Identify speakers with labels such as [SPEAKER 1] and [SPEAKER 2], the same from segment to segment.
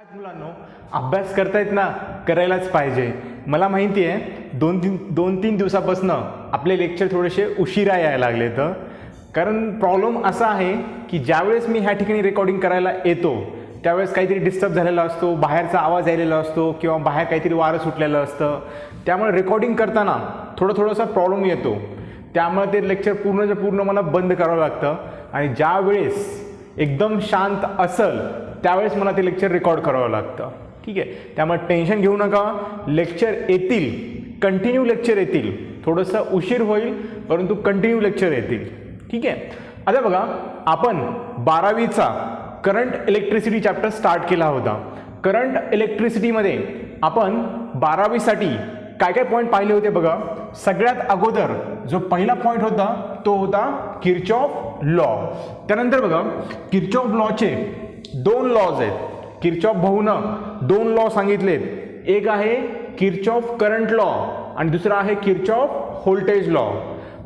[SPEAKER 1] आज मुलांनो अभ्यास करतायत ना, करायलाच पाहिजे. मला माहिती आहे दोन तीन दिवसापासून आपले लेक्चर थोडेसे उशिरा यायला लागले तर कारण प्रॉब्लेम असा आहे की ज्यावेळेस मी ह्या ठिकाणी रेकॉर्डिंग करायला येतो त्यावेळेस काहीतरी डिस्टर्ब झालेला असतो, बाहेरचा आवाज यायलेला असतो किंवा बाहेर काहीतरी वारं सुटलेलं असतं. त्यामुळे रेकॉर्डिंग करताना थोडासा प्रॉब्लेम येतो. त्यामुळे ते लेक्चर पूर्ण मला बंद करावं लागतं आणि ज्यावेळेस एकदम शांत असेल त्यावेळेस मला ते लेक्चर रेकॉर्ड करावं लागतं. ठीक आहे, त्यामुळे टेन्शन घेऊ नका. लेक्चर येतील, कंटिन्यू लेक्चर येतील. थोडंसं उशीर होईल परंतु कंटिन्यू लेक्चर येतील. ठीक आहे. आता बघा, आपण 12वीचा करंट इलेक्ट्रिसिटी चॅप्टर स्टार्ट केला होता. करंट इलेक्ट्रिसिटीमध्ये आपण 12वीसाठी काय काय पॉईंट पाहिले होते बघा. सगळ्यात अगोदर जो पहिला पॉईंट होता तो होता किर्चॉफ लॉ. त्यानंतर बघा, किर्चॉफ लॉचे दोन लॉज आहेत. किर्चॉफ भाऊनं दोन लॉ सांगितलेत. एक आहे किर्चॉफ करंट लॉ आणि दुसरा आहे किर्चॉफ व्होल्टेज लॉ.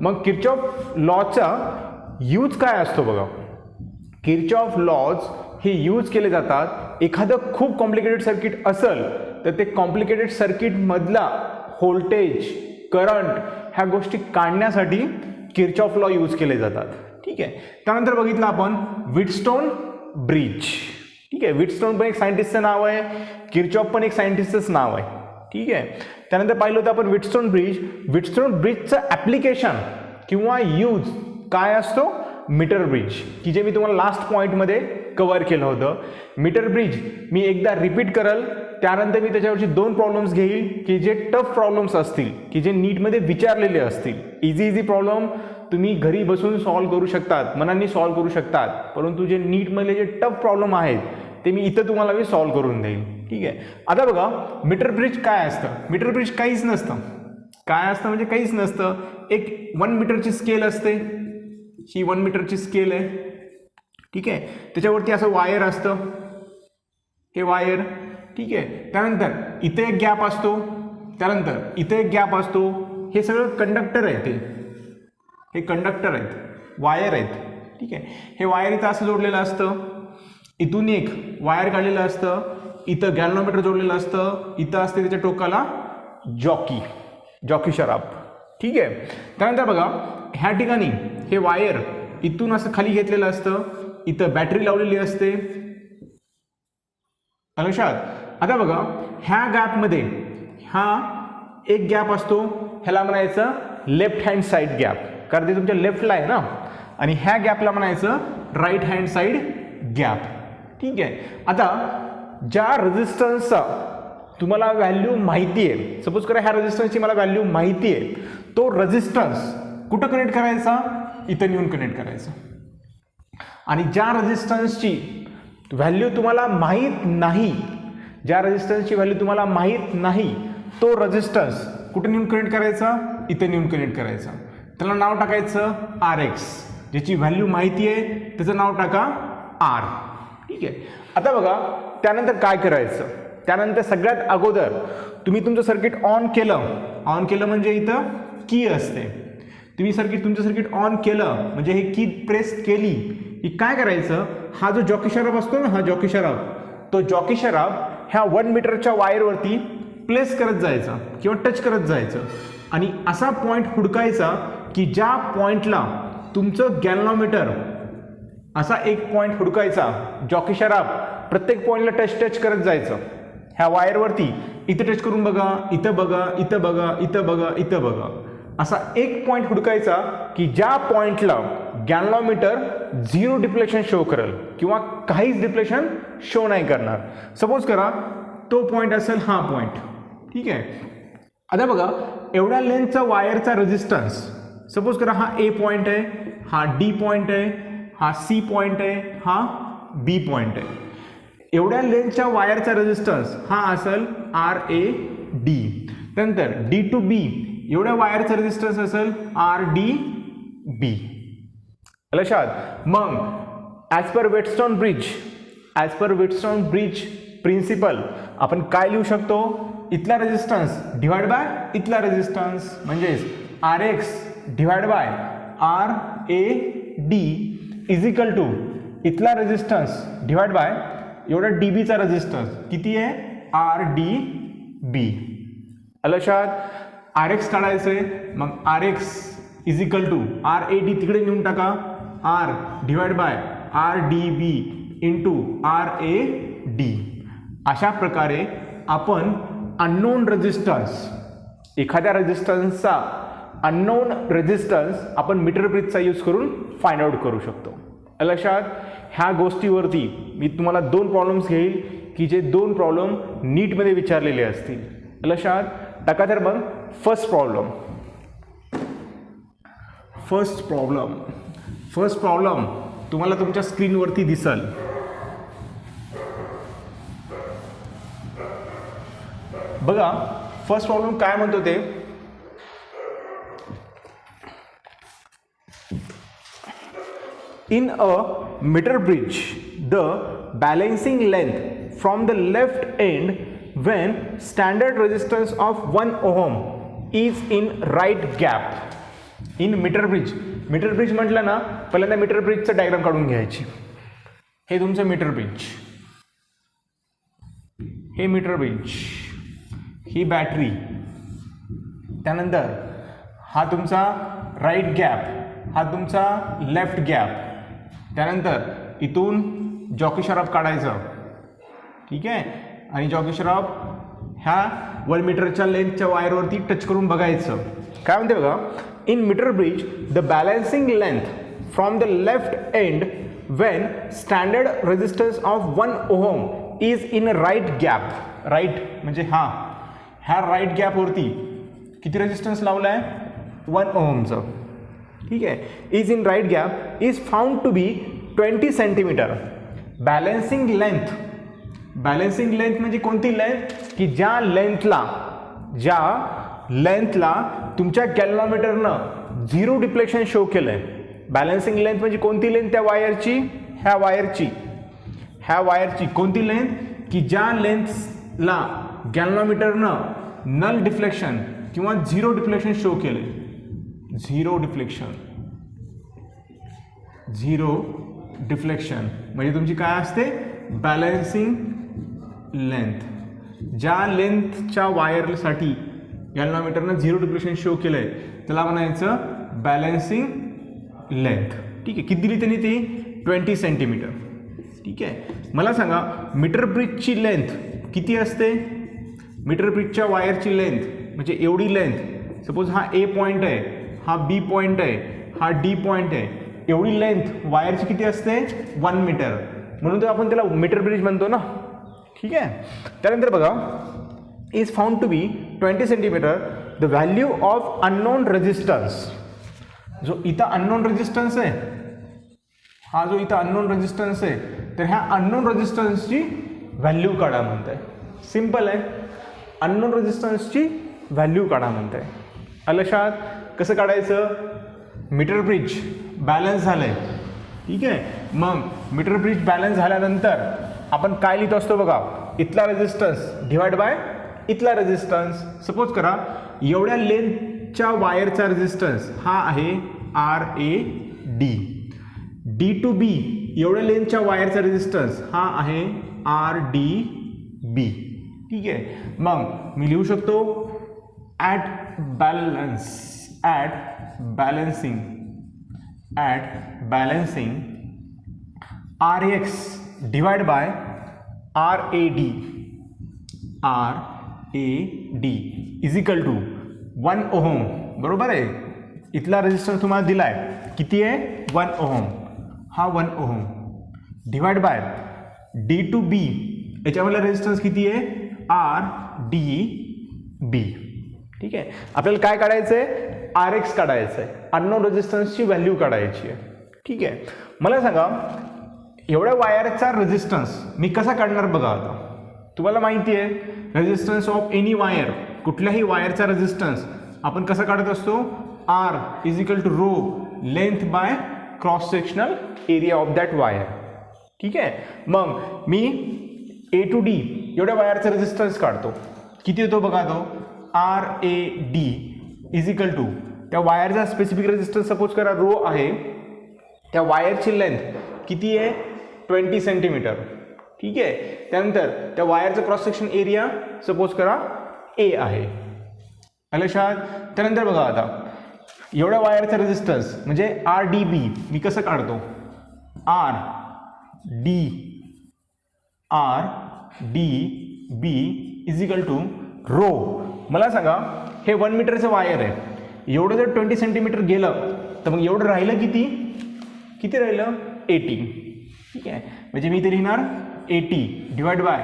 [SPEAKER 1] मग किर्चॉफ लॉचा यूज काय असतो बघा. किर्चॉफ लॉज हे यूज केले जातात एखादं खूप कॉम्प्लिकेटेड सर्किट असेल तर ते कॉम्प्लिकेटेड सर्किटमधला व्होल्टेज, करंट ह्या गोष्टी काढण्यासाठी किर्चॉफ लॉ यूज केले जातात. ठीक आहे. त्यानंतर बघितलं आपण व्हीटस्टोन ब्रिज. ठीक आहे, व्हीटस्टोन पण एक सायंटिस्टचं नाव आहे, किर्चॉफ पण एक सायंटिस्टचं नाव आहे. ठीक आहे. त्यानंतर पाहिलं होतं आपण व्हीटस्टोन ब्रिज. व्हीटस्टोन ब्रिजचं ॲप्लिकेशन किंवा यूज काय असतो, मीटर ब्रिज, की जे मी तुम्हाला लास्ट पॉईंटमध्ये कव्हर केलं होतं. मीटर ब्रिज मी एकदा रिपीट करल, त्यानंतर मी त्याच्यावरची दोन प्रॉब्लेम्स घेईल की जे टफ प्रॉब्लेम्स असतील, की जे नीटमध्ये विचारलेले असतील. इझी प्रॉब्लेम तुम्ही घरी बसून सॉल्व्ह करू शकतात, मनाने सॉल्व्ह करू शकतात, परंतु जे नीटमधले जे टफ प्रॉब्लेम आहेत ते मी इथं तुम्हाला मी सॉल्व्ह करून देईल. ठीक आहे. आता बघा, मीटर ब्रिज काय असतं. मीटर ब्रिज काहीच नसतं. काय असतं म्हणजे काहीच नसतं. एक 1 मीटरची स्केल असते. ही 1 मीटरची स्केल आहे. ठीक आहे. त्याच्यावरती असं वायर असतं, हे वायर. ठीक आहे. त्यानंतर इथे एक गॅप असतो, त्यानंतर इथे एक गॅप असतो. हे सगळं कंडक्टर आहे. हे कंडक्टर आहेत, वायर आहेत. ठीक आहे. हे वायर इथं असं जोडलेलं असतं. इथून एक वायर काढलेलं असतं. इथं गॅल्व्हनोमीटर जोडलेलं असतं. इथं असते त्याच्या टोकाला जॉकी शराब. ठीक आहे. त्यानंतर बघा, ह्या ठिकाणी हे वायर इथून असं खाली घेतलेलं असतं. इथं बॅटरी लावलेली असते. लक्षात. आता बघा, ह्या गॅपमध्ये हा एक गॅप असतो, ह्याला म्हणायचं लेफ्ट हँड साईड गॅप, कारण ते तुमच्या लेफ्टला आहे ना. आणि ह्या गॅपला म्हणायचं राईट हँड साईड गॅप. ठीक आहे. आता ज्या रेझिस्टन्सचा तुम्हाला व्हॅल्यू माहिती आहे, सपोज करा ह्या रेझिस्टन्सची मला व्हॅल्यू माहिती आहे, तो रेझिस्टन्स कुठं कनेक्ट करायचा, इथं नेऊन कनेक्ट करायचा. आणि ज्या रेझिस्टन्सची व्हॅल्यू तुम्हाला माहीत नाही, ज्या रेझिस्टन्सची व्हॅल्यू तुम्हाला माहीत नाही, तो रेझिस्टन्स कुठे नेऊन कनेक्ट करायचा, इथे नेऊन कनेक्ट करायचा. त्याला नाव टाकायचं RX. ज्याची व्हॅल्यू माहिती आहे त्याचं नाव टाका R. ठीक आहे. आता बघा, त्यानंतर काय करायचं. त्यानंतर सगळ्यात अगोदर तुम्ही तुमचं सर्किट ऑन केलं म्हणजे इथं की असते. तुम्ही तुमचं सर्किट ऑन केलं म्हणजे हे की प्रेस केली की काय करायचं, हा जो जॉकी शराब असतो ना, हा जॉकी शराब, तो जॉकी शराब ह्या 1 मीटरच्या वायरवरती प्लेस करत जायचा किंवा टच करत जायचं. आणि असा पॉईंट हुडकायचा की ज्या पॉईंटला तुमचं गॅल्व्हनोमीटर, असा एक पॉईंट हुडकायचा. जॉकी शराब प्रत्येक पॉईंटला टच करत जायचं ह्या वायरवरती. इथं टच करून बघा, इथं बघा, इथं बघा, इथं बघा, इथं बघा. असा एक पॉईंट हुडकायचा की ज्या पॉईंटला गॅल्व्हनोमीटर 0 डिफ्लेक्शन शो करेल किंवा काहीच डिफ्लेक्शन शो नाही करणार. सपोज करा तो पॉईंट असेल हा पॉईंट. ठीक आहे. आता बघा, एवढ्या लेंथचा वायरचा रेझिस्टन्स, सपोज करा हा A पॉईंट आहे, हा D पॉईंट आहे, हा C पॉईंट आहे, हा B पॉईंट आहे. एवढ्या लेंथच्या वायरचा रेझिस्टन्स हा असेल RAD. त्यानंतर D to B एवढ्या वायरचा रेझिस्टन्स असेल RDB. लक्षात. मग ॲज पर व्हीटस्टोन ब्रिज प्रिन्सिपल आपण काय लिहू शकतो, इथला रेझिस्टन्स डिवाइड बाय इथला रेझिस्टन्स, म्हणजेच RX divide by RAD is equal to इथला रेझिस्टन्स डिवाइड बाय एवढा डी बीचा रेजिस्टन्स किती आहे, आर डी बी. लक्षात, आर एक्स काढायचं आहे, मग R x is equal to R A D तिकडे नेऊन टाका, R divide by R D B into R A D. अशा प्रकारे आपण अननोन रेजिस्टन्स, एखाद्या रेजिस्टन्सचा अननोन रेजिस्टन्स आपण मीटर ब्रिजचा यूज करून फाइंड आउट करू शकतो. लक्षात, ह्या गोष्टीवरती मी तुम्हाला 2 प्रॉब्लेम्स घेईल की जे 2 प्रॉब्लेम नीटमध्ये विचारलेले असतील. लक्षात टाका. तर मग फर्स्ट प्रॉब्लेम तुम्हाला तुमच्या स्क्रीनवरती दिसल. बघा फर्स्ट प्रॉब्लेम काय म्हणतो ते, in a meter bridge the balancing length from the left end when standard resistance of 1 ohm is in right gap. in meter bridge म्हटलं ना, पहिल्यांदा मीटर ब्रिजचं डायग्राम काढून घ्यायची. हे तुमचं मीटर ब्रिज, हे मीटर ब्रिज, ही बॅटरी, त्यानंतर हा तुमचा राईट गॅप, हा तुमचा लेफ्ट गॅप, त्यानंतर इथून जॉकी शराब काढायचं. ठीक आहे, आणि जॉकी शराब ह्या 1 मीटरच्या लेंथच्या वायरवरती टच करून बघायचं. काय म्हणते बघा, in metre bridge the balancing length from the left end when standard resistance of 1 ohm is in right gap. Right म्हणजे ह्या राईट गॅपवरती किती रेजिस्टन्स लावला आहे, 1 ओहमचं. ठीक आहे, is in right gap is found to be 20 centimetre. Balancing length म्हणजे कोणती लेंथ, की ज्या लेंथला तुमच्या गॅल्व्हनोमीटरनं 0 डिफ्लेक्शन शो केलंय. बॅलन्सिंग लेंथ म्हणजे कोणती लेंथ, त्या वायरची, ह्या वायरची कोणती लेंथ, की ज्या लेंथला गॅल्व्हनोमीटरनं नल डिफ्लेक्शन किंवा 0 डिफ्लेक्शन शो केले. 0 डिफ्लेक्शन म्हणजे तुमची काय असते, बॅलन्सिंग लेंथ. ज्या लेंथच्या वायरसाठी गॅल्व्हनोमीटरनं 0 डिफ्लेक्शन शो केलंय त्याला म्हणायचं बॅलन्सिंग लेंथ. ठीक आहे, किती दिली त्यांनी ती, 20 सेंटीमीटर. ठीक आहे, मला सांगा मीटर ब्रिजची लेंथ किती असते. मीटर ब्रिजच्या वायरची लेंथ म्हणजे एवढी लेंथ, सपोज हा ए पॉईंट आहे, हा बी पॉईंट आहे, हा डी पॉईंट आहे, एवढी लेंथ वायरची किती असते, 1 मीटर. म्हणून तर आपण त्याला मीटर ब्रिज म्हणतो ना. ठीक आहे, त्यानंतर बघा, is found to be 20 centimetre the value of unknown resistance. जो इथं अननोन रेजिस्टन्स आहे, हा जो इथं अननोन रेजिस्टन्स आहे, तर ह्या अननोन रेजिस्टन्सची व्हॅल्यू काढा म्हणत आहे. सिम्पल आहे, अननोन रेजिस्टन्सची व्हॅल्यू काढा म्हणत आहे. लक्षात कसं काढायचं, मीटर ब्रिज बॅलन्स झालंय. ठीक आहे, मग मीटर ब्रिज बॅलन्स झाल्यानंतर आपण काय लिहित असतो बघा, इथला रेजिस्टन्स डिवाइड बाय इथला रेजिस्टन्स. सपोज करा एवढ्या लेंथच्या वायरचा रेजिस्टन्स हा आहे R A D. D to B एवढ्या लेंथच्या वायरचा रेजिस्टन्स हा आहे आर डी बी. ठीक आहे, मग मी लिहू शकतो at balancing R X divide by R A D is equal to 1 ohm. बरोबर आहे, इथला रेजिस्टन्स तुम्हाला दिला आहे किती आहे, 1 ओहम. हा 1 ohm divide by D to B, याच्यामधला रेजिस्टन्स किती आहे, आर डी बी. ठीक आहे, आपल्याला काय काढायचं आहे, आर एक्स काढायचं आहे, अननोन रेजिस्टन्सची व्हॅल्यू काढायची आहे. ठीक आहे, मला सांगा एवढ्या वायरचा रेजिस्टन्स मी कसा काढणार बघा. आता तुम्हाला माहिती आहे रेजिस्टन्स ऑफ एनी वायर, कुठल्याही वायरचा रेजिस्टन्स आपण कसा काढत असतो, R is equal to rho length by cross sectional area of that wire. ठीक आहे, मग मी ए टू डी एवढ्या वायरचा रेजिस्टन्स काढतो. किती येतो बघा, तो R A D is equal to त्या वायरचा स्पेसिफिक रेजिस्टन्स सपोज करा रो आहे, त्या वायरची लेंथ किती आहे, 20 सेंटीमीटर. ठीक आहे. त्यानंतर त्या वायरचं क्रॉस सेक्शन एरिया सपोज करा ए आहे. लक्षात. त्यानंतर बघा आता एवढ्या वायरचा रेजिस्टन्स म्हणजे आर डी बी मी कसं काढतो, R D B is equal to rho. मला सांगा हे 1 मीटरचं वायर आहे, एवढं जर 20 सेंटीमीटर गेलं तर मग एवढं राहिलं किती राहिलं 80. ठीक आहे. म्हणजे मी ते लिहिणार 80 डिवाइड बाय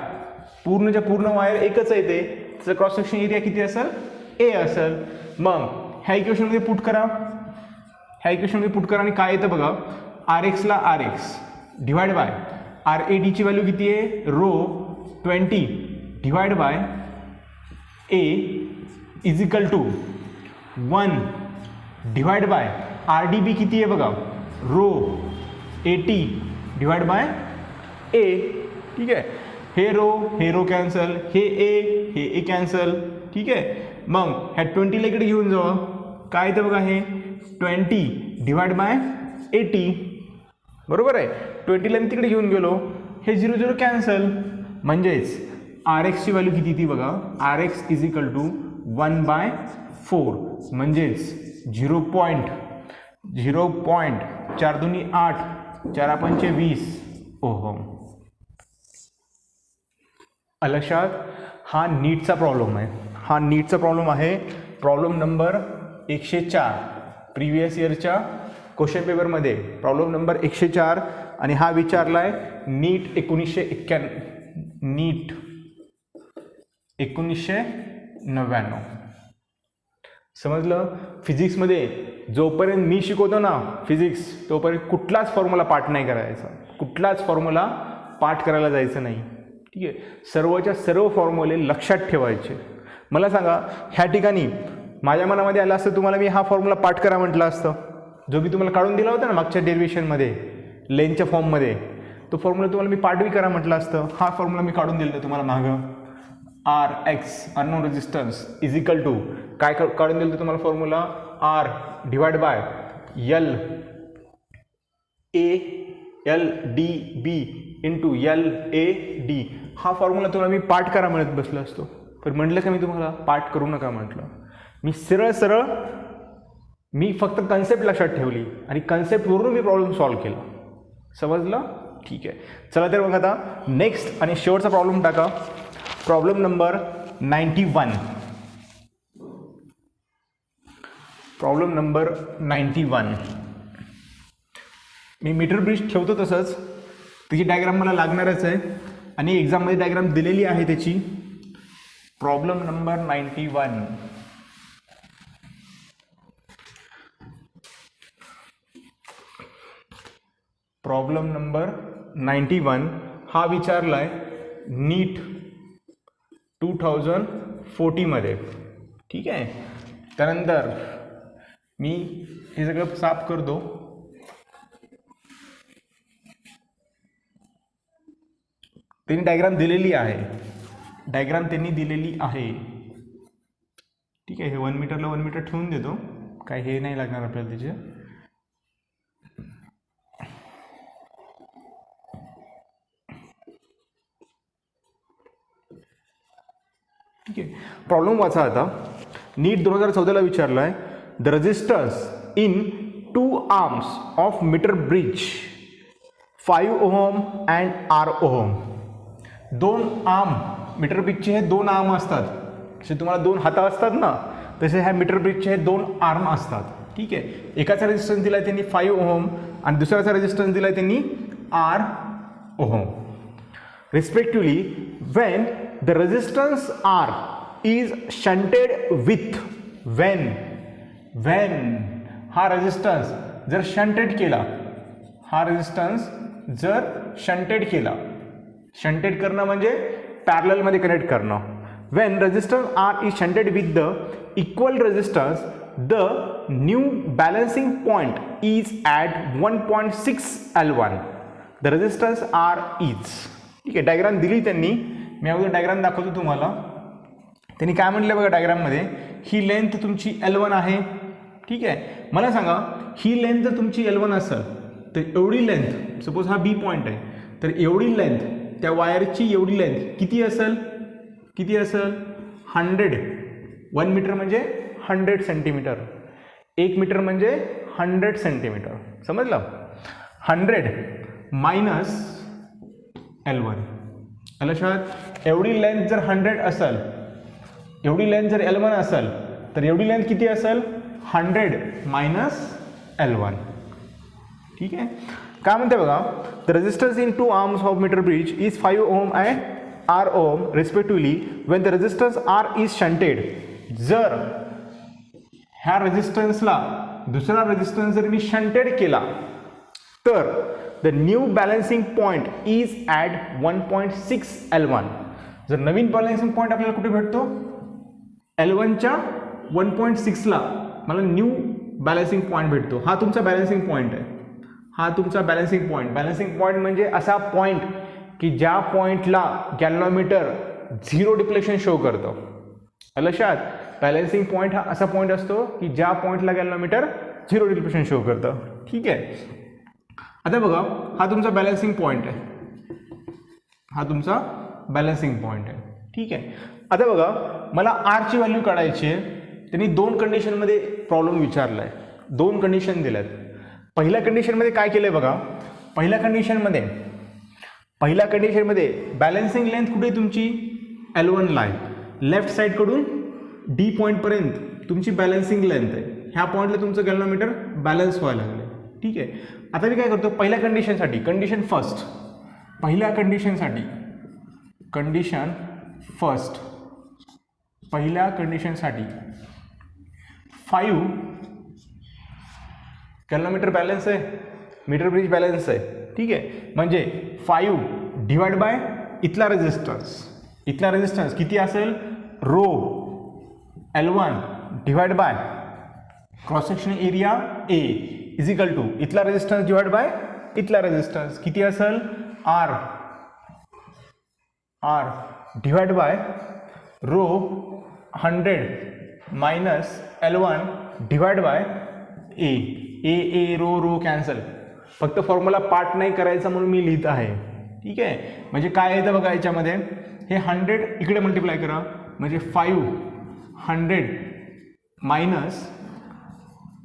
[SPEAKER 1] पूर्णच्या पूर्ण वायर एकच आहे ते, त्याचं क्रॉस सेक्शन एरिया किती असेल ए असेल. मग ह्या इक्वेशनमध्ये पुट करा, आणि काय येतं बघा, आर एक्सला R X divide by R A डीची व्हॅल्यू किती आहे rho 20 divide by A is equal to 1 divide by R D B किती आहे बघा रो 80 डिवाइड बाय ए. ठीक आहे. हे रो कॅन्सल, हे ए कॅन्सल. ठीक आहे. मग ह्या 20ला इकडे घेऊन जावा, काय येतं बघा हे 20 डिवाइड बाय 80. बरोबर आहे. 20ला मी तिकडे घेऊन गेलो, हे 0 कॅन्सल. म्हणजेच आर एक्सची व्हॅल्यू किती ती बघा, R x is equal to 1/4 म्हणजेच 0.4 दुनी 8 4 पंचे 20 ओहम. लक्षात. हा नीटचा प्रॉब्लेम आहे, प्रॉब्लेम नंबर 104 प्रिव्हियस इयरच्या क्वेश्चन पेपरमध्ये प्रॉब्लेम नंबर 104. आणि हा विचारलाय नीट 1999. समजलं. फिजिक्समध्ये जोपर्यंत मी शिकवतो ना फिजिक्स, तोपर्यंत कुठलाच फॉर्म्युला पाठ नाही करायचा, कुठलाच फॉर्म्युला पाठ करायला जायचं नाही. ठीक आहे. सर्वच्या सर्व फॉर्म्युले लक्षात ठेवायचे. मला सांगा ह्या ठिकाणी माझ्या मनामध्ये आलं असतं तुम्हाला मी हा फॉर्म्युला पाठ करा म्हटलं असतं, जो मी तुम्हाला काढून दिला होता ना मागच्या डेरिव्हेशनमध्ये लेनच्या फॉर्ममध्ये, तो फॉर्म्युला तुम्हाला मी पाठ बी करा म्हटलं असतं. हा फॉर्म्युला मी काढून दिला तुम्हाला मागं, R x unknown resistance is equal to काय काढून दिलं तुम्हाला formula, R divide by L D B into L A D. हा फॉर्म्युला तुम्हाला मी पाठ करा म्हणत बसलो असतो, पण म्हटलं का मी तुम्हाला पाठ करू नका म्हटलं. मी सरळ मी फक्त कन्सेप्ट लक्षात ठेवली आणि कन्सेप्टवरून मी प्रॉब्लेम सॉल्व्ह केला. समजलं. ठीक आहे. चला तर मग आता नेक्स्ट आणि शेवटचा प्रॉब्लेम टाका, प्रॉब्लेम नंबर 91. Problem number 91. मी मीटर ब्रिज ठेवतो तसंच, त्याची डायग्राम मला लागणारच आहे आणि एक्झाममध्ये डायग्राम दिलेली आहे त्याची. Problem number 91. प्रॉब्लेम नंबर 91 हा विचारलाय नीट 2040 मध्ये. ठीक आहे. त्यानंतर मी हे सगळं साफ करतो. त्यांनी डायग्राम दिलेली आहे, ठीक आहे. हे 1 मीटरला 1 मीटर ठेवून देतो, काय हे नाही लागणार आपल्याला त्याचे. ठीक आहे. प्रॉब्लेम वाचा आता. नीट 2014ला विचारला आहे, the resistance in 2 arms of metre bridge 5 ohm and R ohm. 2 arm metre ब्रिजचे हे 2 आर्म असतात. जसे तुम्हाला 2 हात असतात ना, तसे ह्या मीटर ब्रिजचे हे 2 आर्म असतात. ठीक आहे. एकाचा रेजिस्टन्स दिला त्यांनी 5 ओहम आणि दुसऱ्याचा रेजिस्टन्स दिला त्यांनी R ohm. Respectively when the resistance R is shunted with when हा रेजिस्टन्स जर शंटेड केला, शंटेड करणं म्हणजे पॅरलल मध्ये कनेक्ट करणं. when resistance R is shunted with the equal resistance, the new balancing point is at 1.6 L1. the resistance R is. ठीक आहे. Diagram दिली त्यांनी, मी अगोदर डायग्राम दाखवतो तुम्हाला. त्यांनी काय म्हटलं बघा डायग्राममध्ये, ही लेंथ तुमची L1 आहे. ठीक आहे. मला सांगा ही लेंथ जर तुमची L1 असेल तर एवढी लेंथ, सपोज हा बी पॉईंट आहे, तर एवढी लेंथ त्या वायरची एवढी लेंथ किती असेल 100. 1 मीटर म्हणजे 100 सेंटीमीटर, 1 मीटर म्हणजे 100 सेंटीमीटर. समजलं? 100 मायनस L1. लक्षात, एवढी लेंथ जर 100 असेल, एवढी लेंथ जर L1 असेल, तर एवढी लेंथ किती असेल 100 मायनस L1. ठीक आहे. काय म्हणते बघा, the resistance in two arms of metre bridge is 5 ohm and R ohm respectively when the resistance R is shunted. जर ह्या रेजिस्टन्सला दुसरा रेजिस्टन्स जर मी शंटेड केला तर the new balancing point is at 1.6 L1. जर नवीन बॅलन्सिंग पॉईंट आपल्याला कुठे भेटतो, L1च्या 1.6ला मला न्यू बॅलन्सिंग पॉईंट भेटतो. हा तुमचा बॅलन्सिंग पॉईंट आहे, हा तुमचा बॅलन्सिंग पॉईंट. बॅलन्सिंग पॉईंट म्हणजे असा पॉईंट की ज्या पॉईंटला गॅल्व्हनोमीटर 0 डिफ्लेक्शन शो करतो. लक्षात, बॅलन्सिंग पॉईंट हा असा पॉईंट असतो की ज्या पॉईंटला गॅल्व्हनोमीटर 0 डिफ्लेक्शन शो करतं. ठीक आहे. आता बघा, हा तुमचा बॅलन्सिंग पॉईंट आहे, हा तुमचा बॅलन्सिंग पॉईंट आहे. ठीक आहे. आता बघा, मला R ची व्हॅल्यू काढायची आहे. त्यांनी 2 कंडिशनमध्ये प्रॉब्लेम विचारला आहे, 2 कंडिशन दिल्यात. पहिल्या कंडिशनमध्ये काय केलं आहे बघा, पहिल्या कंडिशनमध्ये बॅलन्सिंग लेंथ कुठे तुमची L1 ला आहे. लेफ्ट साईडकडून D पॉईंटपर्यंत तुमची बॅलन्सिंग लेंथ आहे. ह्या पॉईंटला तुमचं गॅल्व्हनोमीटर बॅलन्स व्हायला लागलं. ठीक आहे. आता मी काय करतो, पहिल्या कंडिशनसाठी, कंडिशन फर्स्ट, पहिल्या कंडिशनसाठी, कंडिशन फर्स्ट, पहिल्या कंडिशनसाठी 5 गॅल्व्हनोमीटर बॅलन्स आहे, मीटर ब्रिज बॅलन्स आहे. ठीक आहे. म्हणजे 5 डिवाइड बाय इथला रेजिस्टन्स किती असेल, rho L1 divide by cross section area A is equal to इथला रेजिस्टन्स डिवाइड बाय इथला रेजिस्टन्स किती असेल, R divide by rho 100 minus L1 divide by A rho cancel. फक्त फॉर्म्युला पार्ट नाही करायचा म्हणून मी लिहित आहे. ठीक आहे. म्हणजे काय येतं बघा, याच्यामध्ये हे 100 इकडे मल्टिप्लाय करा, म्हणजे 500 minus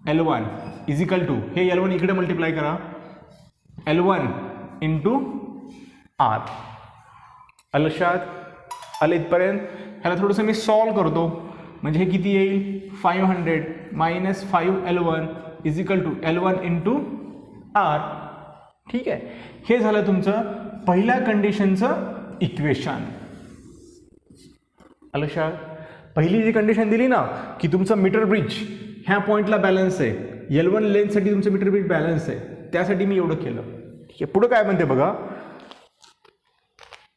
[SPEAKER 1] L1 is equal to, हे L1 इकडे मल्टिप्लाय करा, L1 इंटू R. लक्षात आलं इथपर्यंत? ह्याला थोडंसं मी सॉल्व करतो, म्हणजे हे किती येईल, 500 minus 5L1 is equal to L1 into R. ठीक आहे. हे झालं तुमचं पहिल्या कंडिशनचं इक्वेशन. लक्षात, पहिली जी कंडिशन दिली ना की तुमचं मीटर ब्रिज ह्या पॉईंटला बॅलन्स आहे, L1 लेन्थसाठी तुमचं मीटर ब्रिज बॅलन्स आहे, त्यासाठी मी एवढं केलं. ठीक आहे. पुढे काय म्हणते बघा,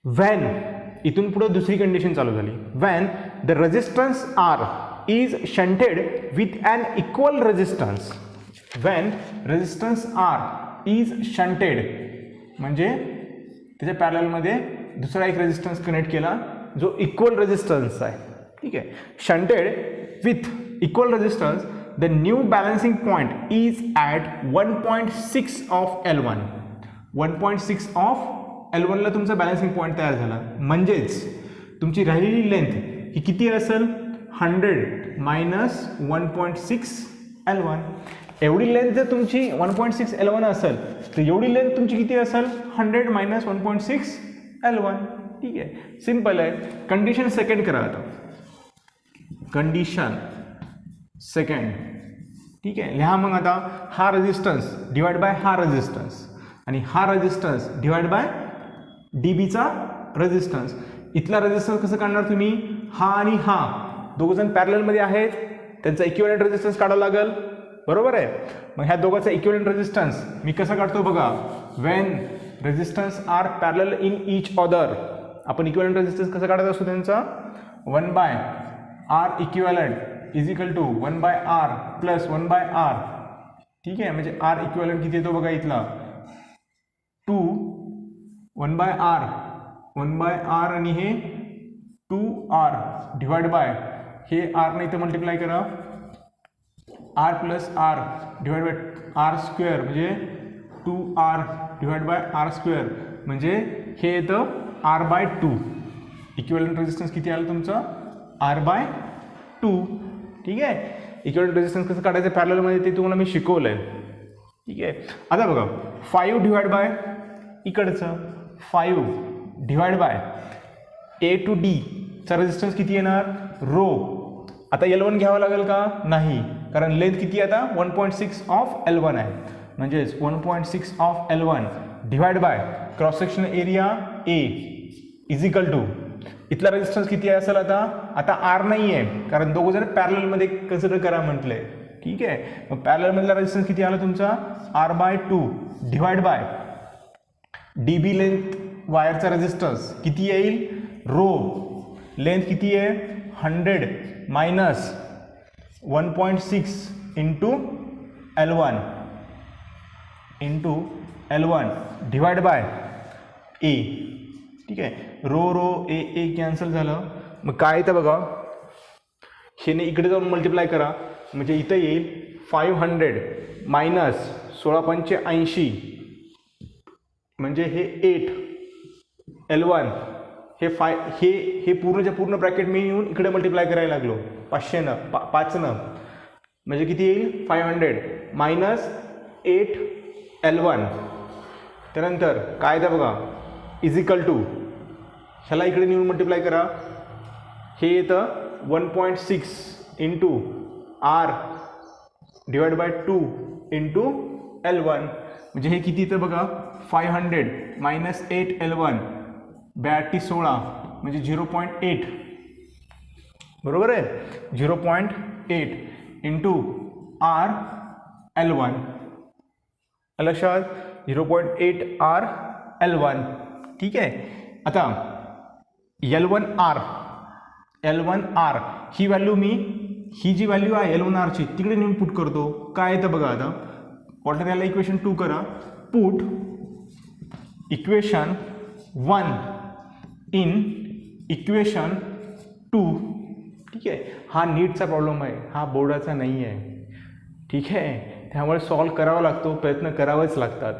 [SPEAKER 1] व्हॅन, इथून पुढे दुसरी कंडिशन चालू झाली. When the resistance R is shunted with an equal resistance. When resistance R is shunted म्हणजे त्याच्या पॅरललमध्ये दुसरा एक रेजिस्टन्स कनेक्ट केला जो इक्वल रेजिस्टन्स आहे. ठीक आहे. Shunted with equal resistance, the new balancing point is at 1.6 of L1. 1.6 of L1ला तुमचा बॅलन्सिंग पॉईंट तयार झाला. म्हणजेच तुमची राहिलेली लेंथ ही किती असेल, 100 मायनस 1.6 L1. एवढी लेंथ जर तुमची 1.6 L1 असेल तर एवढी लेंथ तुमची किती असेल, 100 मायनस 1.6 L1. ठीक आहे. सिंपल आहे. कंडिशन सेकंड करा आता, कंडिशन सेकंड. ठीक आहे. लिहा मग आता, हा रेजिस्टन्स डिवाइड बाय हा रेजिस्टन्स आणि हा रेजिस्टन्स डिवाइड बाय DBचा रेजिस्टन्स. इथला रेजिस्टन्स कसं काढणार तुम्ही, हा आणि हा दोघंजण पॅरललमध्ये आहेत, त्यांचा इक्विव्हॅलेंट रेजिस्टन्स काढावा लागेल. बरोबर आहे. मग ह्या दोघांचा इक्विव्हॅलेंट रेजिस्टन्स मी कसा काढतो बघा, when resistance R parallel in each other. आपण इक्विव्हॅलेंट रेजिस्टन्स कसा काढत असतो त्यांचा, 1/R equivalent is equal to 1/R plus 1/R. ठीक आहे. म्हणजे R इक्विव्हॅलेंट किती येतो बघा इथला, 2 1/R आणि हे 2R डिवाइड बाय हे R नाही तर मल्टिप्लाय करा, R plus R divide by R square म्हणजे 2R divide by R square. म्हणजे हे येतं R by two. Equivalent resistance किती आलं तुमचं आर बाय टू. ठीक आहे. इक्विव्हॅलंट रेझिस्टन्स कसं काढायचं पॅरललमध्ये ते तुम्हाला मी शिकवलं आहे. ठीक आहे. आता बघा 5 डिवाइड बाय इकडचं 5 divide by A to D चा रेझिस्टन्स किती येणार रो. आता L1 घ्यावं लागेल का नाही, कारण लेंथ किती आता 1.6 ऑफ L1 आहे. म्हणजेच 1.6 of L1 divide by cross section area A is equal to इथला रेझिस्टन्स किती असेल आता आर नाही आहे, कारण दोघं जण पॅरललमध्ये कन्सिडर करा म्हटलंय. ठीक आहे. मग पॅरललमधला रेझिस्टन्स किती आला तुमचा R by two divide by D B length वायरचा रेझिस्टन्स किती येईल रो. लेंथ किती आहे 100 minus 1.6 into L1 divide by A. ठीक आहे. रो ए कॅन्सल झालं. मग काय तर बघा हेने इकडे जाऊन मल्टिप्लाय करा म्हणजे इथं येईल 500 मायनस 1685 म्हणजे हे 8 L1 हे पूर्णच्या पूर्ण ब्रॅकेट मी येऊन इकडे मल्टिप्लाय करायला लागलो 500 म्हणजे किती येईल 500 मायनस 8 L1. त्यानंतर काय तर बघा इज इक्वल टू ह्याला इकडे नेऊन मल्टिप्लाय करा. हे येतं 1.6 into R divide by 2 into L1 म्हणजे हे किती येतं बघा 500 मायनस 8 L1 82 16 म्हणजे 0.8 बरोबर आहे. 0.8 इंटू आर L1 लक्षात 0.8 आर L1. ठीक आहे. आता L1 R ही व्हॅल्यू ही जी व्हॅल्यू आहे L1 R ची तिकडे नेऊन पुट करतो. काय येतं बघा आता वाटलं त्याला इक्वेशन 2 करा. Put equation 1 in equation 2. ठीक आहे. हा नीटचा प्रॉब्लेम आहे, हा बोर्डाचा नाही आहे. ठीक आहे. त्यामुळे सॉल्व करावा लागतो, प्रयत्न करावेच लागतात.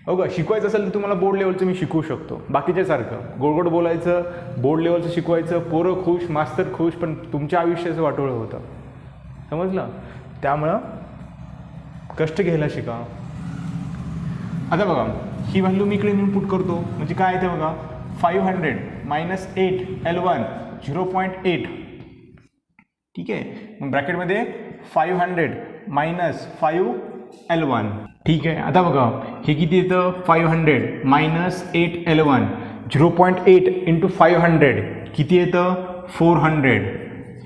[SPEAKER 1] बघा शिकवायचं असेल तर तुम्हाला बोर्ड लेवलचं मी शिकवू शकतो. बाकीच्यासारखं गोड बोलायचं बोर्ड लेवलचं शिकवायचं पोरं खुश मास्तर खुश पण तुमच्या आयुष्याचं वाटोळं होतं. समजलं. त्यामुळं कष्ट घ्यायला शिका. आता बघा ही व्हॅल्यू मी इकडे नेऊन पुट करतो म्हणजे काय येते बघा 500 मायनस 8 L1 0.8. ठीक आहे. मग ब्रॅकेटमध्ये 500 मायनस 5 L1. ठीक आहे. आता बघा हे किती येतं 500 मायनस 8 L1 0.8 इंटू 500 किती येतं 400.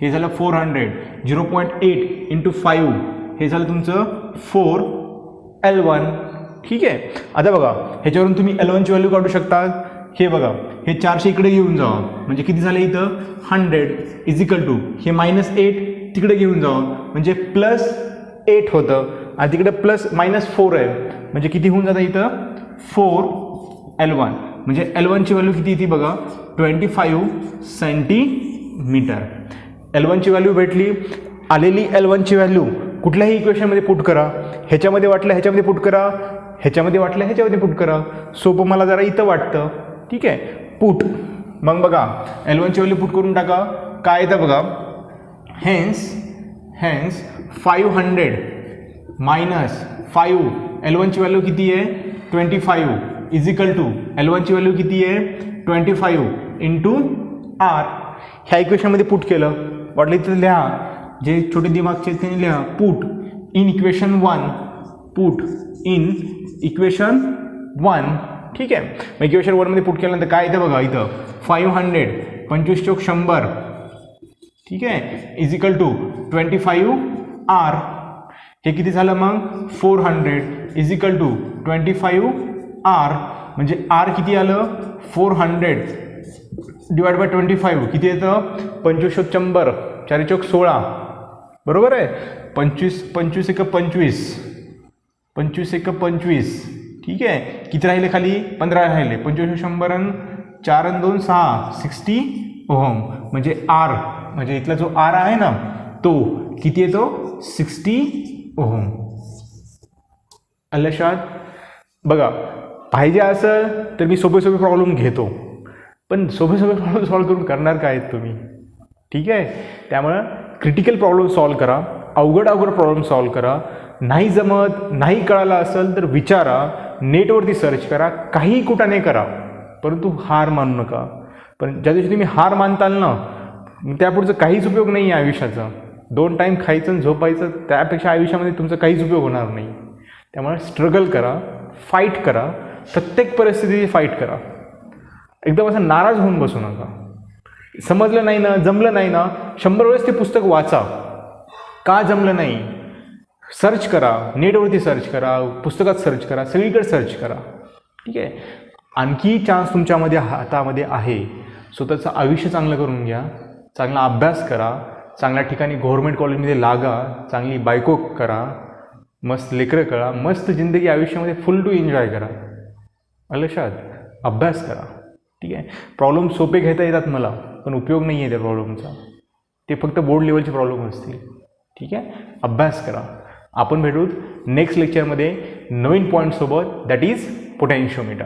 [SPEAKER 1] हे झालं 400 0.8 इंटू 5 हे झालं तुमचं 4 L1. ठीक आहे. आता बघा ह्याच्यावरून तुम्ही L1 ची व्हॅल्यू काढू शकता. हे बघा हे 400 इकडे घेऊन जावं म्हणजे किती झालं इथं 100 इज इक्वल टू हे मायनस 8 तिकडे घेऊन जावं म्हणजे प्लस 8 होतं आणि तिकडे प्लस -4 आहे म्हणजे किती होऊन जातं इथं 4 L1 म्हणजे L1 ची व्हॅल्यू किती येते बघा 25 सेंटीमीटर. L1 ची व्हॅल्यू भेटली. आलेली L1 ची व्हॅल्यू कुठल्याही इक्वेशनमध्ये पुट करा. ह्याच्यामध्ये वाटलं ह्याच्यामध्ये पुट करा, ह्याच्यामध्ये वाटलं ह्याच्यामध्ये पुट करा. सोपं मला जरा इथं वाटतं. ठीक आहे. पुट मग बघा L1 ची व्हॅल्यू पुट करून टाका. काय येतं बघा हेन्स 500 मायनस 5 L1 ची व्हॅल्यू किती आहे 25 इज इक्वल टू L1 ची व्हॅल्यू किती आहे 25 इंटू आर. ह्या इक्वेशनमध्ये पुट केलं. वाटलं इथं लिहा जे छोटे दिमागचे ते लिहा. Put in equation 1 put in equation 1. ठीक आहे. मग इक्वेशन 1 मध्ये पुट केल्यानंतर काय येतं बघा इथं 500 25 चौक 100. ठीक आहे. Is equal to 25 R. हे किती झालं मग 400 इज इक्वल टू 25 आर म्हणजे आर किती आलं 400 डिवाइड बाय 25 किती येतं 25 चौक 100 4 चौक 16 बरोबर आहे. 25 एक 25. ठीक आहे. किती राहिले खाली 15 राहिले. 25 100 आणि 4 आणि 2 6 60 ओहम म्हणजे आर म्हणजे इथला जो आर आहे ना तो किती येतो 60 ओहम. लक्षात बघा पाहिजे असं तर मी सोपे सोपे प्रॉब्लेम घेतो, पण सोपे सोपे प्रॉब्लेम सॉल्व्ह करून करणार काय आहेत तुम्ही? ठीक आहे. त्यामुळं क्रिटिकल प्रॉब्लेम सॉल्व्ह करा, अवघड प्रॉब्लेम सॉल्व्ह करा. नाही जमत, नाही कळालं असेल तर विचारा, नेटवरती सर्च करा, काही कुठाने करा, परंतु हार मानू नका. पण ज्या दिवशी तुम्ही हार मानताल ना, त्यापुढचं काहीच उपयोग नाही आहे आयुष्याचा. 2 टाईम खायचं आणि झोपायचं, त्यापेक्षा आयुष्यामध्ये तुमचा काहीच उपयोग होणार नाही. त्यामुळे स्ट्रगल करा, फाईट करा, प्रत्येक परिस्थितीची फाईट करा. एकदम असं नाराज होऊन बसू नका. समजलं नाही ना, जमलं नाही ना, 100 वेळेस ते पुस्तक वाचा. का जमलं नाही सर्च करा, नेटवरती सर्च करा, पुस्तकात सर्च करा, सगळीकडे सर्च करा. ठीक आहे. आणखी चान्स तुमच्यामध्ये हातामध्ये आहे. स्वतःचं आयुष्य चांगलं करून घ्या, चांगला अभ्यास करा, चांगल्या ठिकाणी गव्हर्नमेंट कॉलेजमध्ये लागा, चांगली बायको करा, मस्त लेकरं करा, मस्त जिंदगी आयुष्यामध्ये फुल टू एन्जॉय करा. लक्षात, अभ्यास करा. ठीक आहे. प्रॉब्लेम सोपे घेता येतात मला, पण उपयोग नाही आहे त्या प्रॉब्लेमचा. ते फक्त बोर्ड लेवलचे प्रॉब्लेम असतील. ठीक आहे. अभ्यास करा. आपण भेटूत नेक्स्ट लेक्चरमध्ये नवीन पॉईंटसोबत, दॅट इज पोटेन्शिओमीटर.